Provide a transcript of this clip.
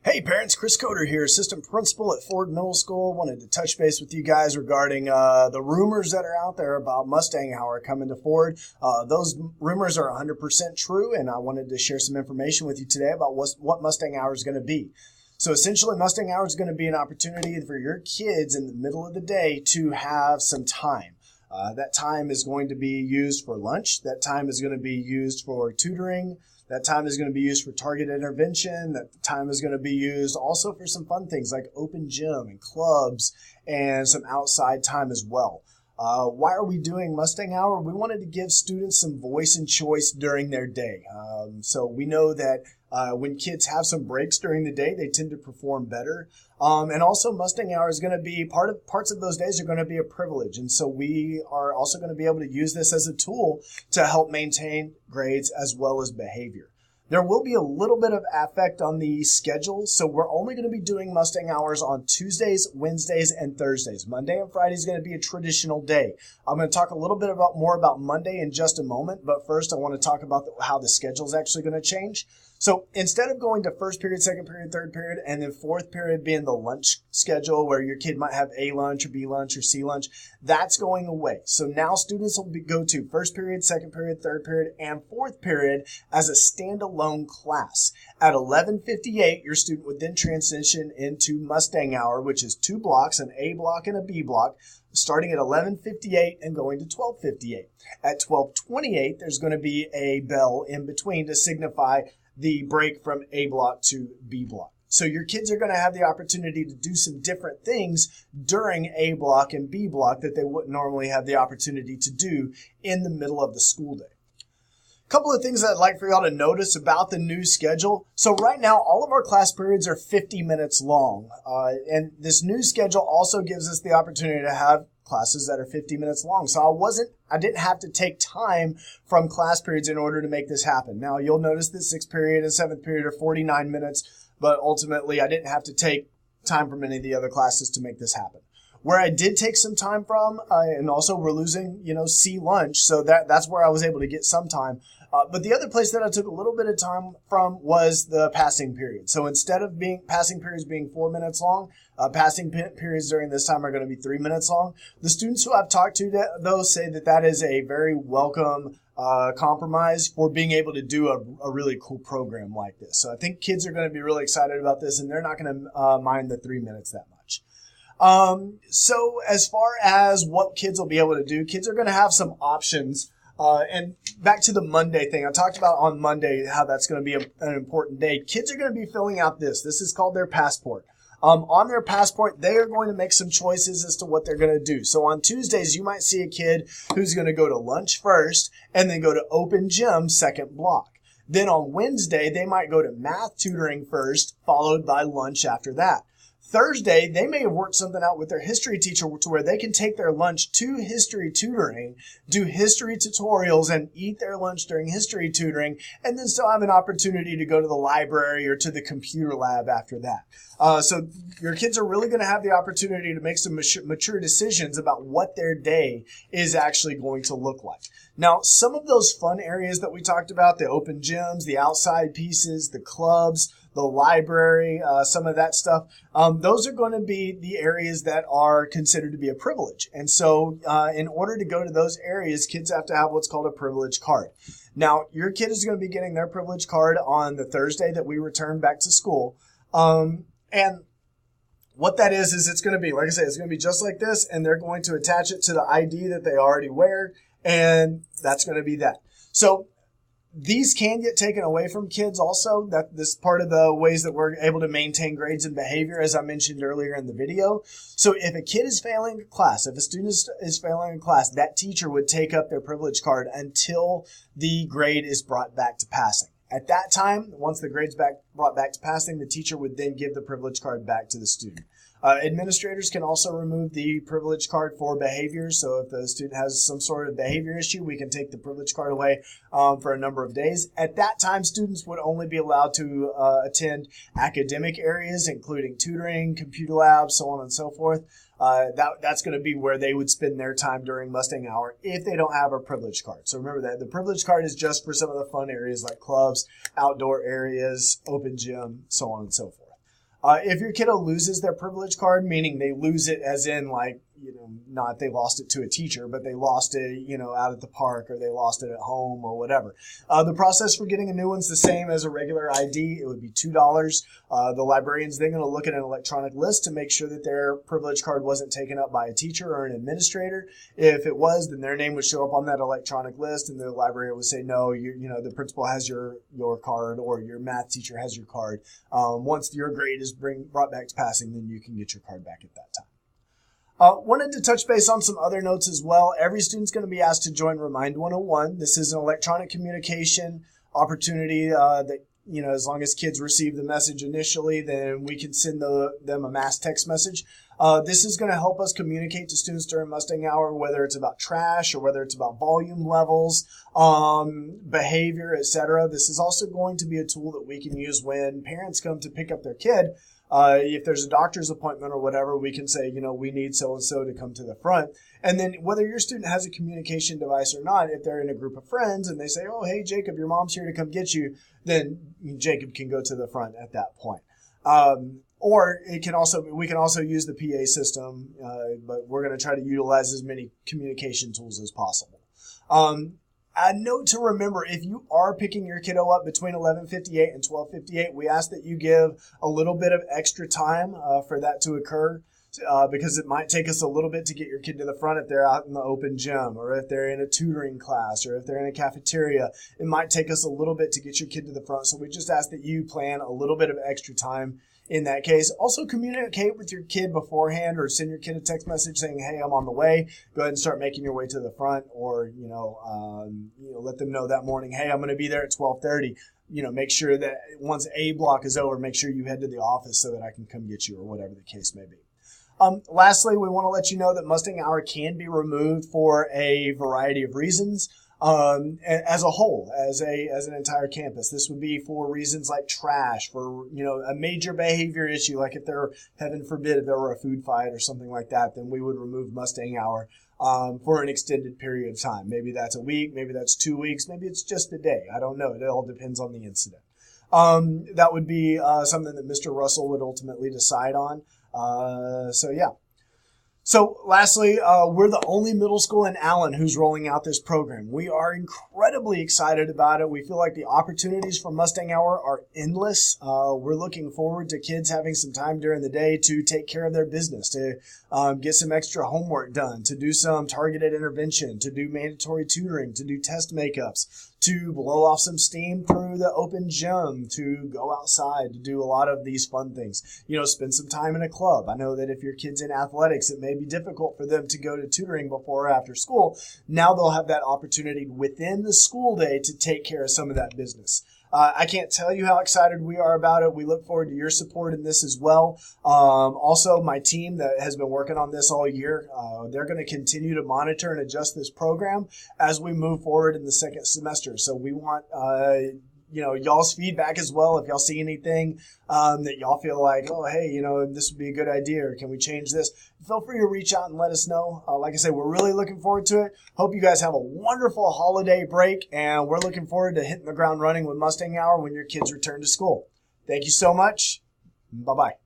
Hey parents, Chris Coder here, assistant principal at Ford Middle School. Wanted to touch base with you guys regarding the rumors that are out there about Mustang Hour coming to Ford. Those rumors are 100% true, and I wanted to share some information with you today about what Mustang Hour is going to be. So essentially, Mustang Hour is going to be an opportunity for your kids in the middle of the day to have some time. That time is going to be used for lunch. That time is going to be used for tutoring. That time is going to be used for target intervention. That time is going to be used also for some fun things like open gym and clubs and some outside time as well. Why are we doing Mustang Hour? We wanted to give students some voice and choice during their day. So we know that when kids have some breaks during the day, they tend to perform better. And also Mustang Hour is going to be parts of those days are going to be a privilege. And so we are also going to be able to use this as a tool to help maintain grades as well as behavior. There will be a little bit of affect on the schedule, so we're only going to be doing Mustang Hours on Tuesdays, Wednesdays, and Thursdays. Monday and Friday is going to be a traditional day. I'm going to talk a little bit more about Monday in just a moment, but first I want to talk about how the schedule is actually going to change. So instead of going to first period, second period, third period, and then fourth period being the lunch schedule where your kid might have A lunch or B lunch or C lunch, that's going away. So now students will go to first period, second period, third period, and fourth period as a standalone class. At 11:58, your student would then transition into Mustang Hour, which is 2 blocks, an A block and a B block, starting at 11:58 and going to 12:58. At 12:28, there's going to be a bell in between to signify the break from A block to B block. So your kids are going to have the opportunity to do some different things during A block and B block that they wouldn't normally have the opportunity to do in the middle of the school day. A couple of things I'd like for y'all to notice about the new schedule. So right now, all of our class periods are 50 minutes long. And this new schedule also gives us the opportunity to have classes that are 50 minutes long. So I didn't have to take time from class periods in order to make this happen. Now you'll notice that 6th period and 7th period are 49 minutes, but ultimately I didn't have to take time from any of the other classes to make this happen. Where I did take some time from, and also we're losing, C lunch, so that's where I was able to get some time. But the other place that I took a little bit of time from was the passing period. So instead of passing periods being 4 minutes long, passing periods during this time are going to be 3 minutes long. The students who I've talked to, though, say that is a very welcome compromise for being able to do a really cool program like this. So I think kids are going to be really excited about this, and they're not going to mind the 3 minutes that much. So as far as what kids will be able to do, kids are going to have some options. And back to the Monday thing, I talked about on Monday how that's going to be an important day. Kids are going to be filling out this. This is called their passport. On their passport, they are going to make some choices as to what they're going to do. So on Tuesdays, you might see a kid who's going to go to lunch first and then go to open gym second block. Then on Wednesday, they might go to math tutoring first, followed by lunch after that. Thursday, they may have worked something out with their history teacher to where they can take their lunch to history tutoring, do history tutorials, and eat their lunch during history tutoring, and then still have an opportunity to go to the library or to the computer lab after that. So your kids are really going to have the opportunity to make some mature decisions about what their day is actually going to look like. Now, some of those fun areas that we talked about, the open gyms, the outside pieces, the clubs, the library, some of that stuff, those are going to be the areas that are considered to be a privilege. And so in order to go to those areas, kids have to have what's called a privilege card. Now, your kid is going to be getting their privilege card on the Thursday that we return back to school. And what that is it's going to be, like I said, it's going to be just like this, and they're going to attach it to the ID that they already wear, and that's going to be that. So these can get taken away from kids also. That this is part of the ways that we're able to maintain grades and behavior, as I mentioned earlier in the video. So if a kid is failing a class, if a student is failing a class, that teacher would take up their privilege card until the grade is brought back to passing. At that time, once the grade's brought back to passing, the teacher would then give the privilege card back to the student. Administrators can also remove the privilege card for behavior. So if the student has some sort of behavior issue, we can take the privilege card away for a number of days. At that time, students would only be allowed to attend academic areas, including tutoring, computer labs, so on and so forth. That's going to be where they would spend their time during Mustang Hour if they don't have a privilege card. So remember that the privilege card is just for some of the fun areas like clubs, outdoor areas, open gym, so on and so forth. If your kiddo loses their privilege card, meaning they lose it as in like, not they lost it to a teacher, but they lost it, out at the park, or they lost it at home or whatever. The process for getting a new one's the same as a regular ID. It would be $2. The librarian's then going to look at an electronic list to make sure that their privilege card wasn't taken up by a teacher or an administrator. If it was, then their name would show up on that electronic list, and the librarian would say, no, the principal has your card, or your math teacher has your card. Once your grade is brought back to passing, then you can get your card back at that time. Wanted to touch base on some other notes as well. Every student's going to be asked to join Remind 101. This is an electronic communication opportunity that, as long as kids receive the message initially, then we can send them a mass text message. This is going to help us communicate to students during Mustang Hour, whether it's about trash or whether it's about volume levels, behavior, etc. This is also going to be a tool that we can use when parents come to pick up their kid. If there's a doctor's appointment or whatever, we can say, we need so-and-so to come to the front. And then whether your student has a communication device or not, if they're in a group of friends and they say, oh, hey, Jacob, your mom's here to come get you, then Jacob can go to the front at that point. Or we can also use the PA system, but we're going to try to utilize as many communication tools as possible. A note to remember, if you are picking your kiddo up between 11:58 and 12:58, we ask that you give a little bit of extra time for that to occur, because it might take us a little bit to get your kid to the front if they're out in the open gym, or if they're in a tutoring class, or if they're in a cafeteria. It might take us a little bit to get your kid to the front, so we just ask that you plan a little bit of extra time in that case. Also communicate with your kid beforehand, or send your kid a text message saying, hey, I'm on the way. Go ahead and start making your way to the front, or, let them know that morning, hey, I'm going to be there at 12:30. Make sure that once A block is over, make sure you head to the office so that I can come get you, or whatever the case may be. Lastly, we want to let you know that Mustang Hour can be removed for a variety of reasons. As a whole, as an entire campus. This would be for reasons like trash, for, a major behavior issue, like if there, heaven forbid, if there were a food fight or something like that, then we would remove Mustang Hour, for an extended period of time. Maybe that's a week, maybe that's 2 weeks, maybe it's just a day. I don't know. It all depends on the incident. That would be, something that Mr. Russell would ultimately decide on. So lastly, we're the only middle school in Allen who's rolling out this program. We are incredibly excited about it. We feel like the opportunities for Mustang Hour are endless. We're looking forward to kids having some time during the day to take care of their business, to get some extra homework done, to do some targeted intervention, to do mandatory tutoring, to do test makeups, to blow off some steam through the open gym, to go outside, to do a lot of these fun things. Spend some time in a club. I know that if your kid's in athletics, it may be difficult for them to go to tutoring before or after school. Now they'll have that opportunity within the school day to take care of some of that business. I can't tell you how excited we are about it. We look forward to your support in this as well. Also, my team that has been working on this all year, they're going to continue to monitor and adjust this program as we move forward in the second semester. So we want y'all's feedback as well. If y'all see anything that y'all feel like, oh, hey, this would be a good idea, or can we change this? Feel free to reach out and let us know. Like I said, we're really looking forward to it. Hope you guys have a wonderful holiday break, and we're looking forward to hitting the ground running with Mustang Hour when your kids return to school. Thank you so much. Bye-bye.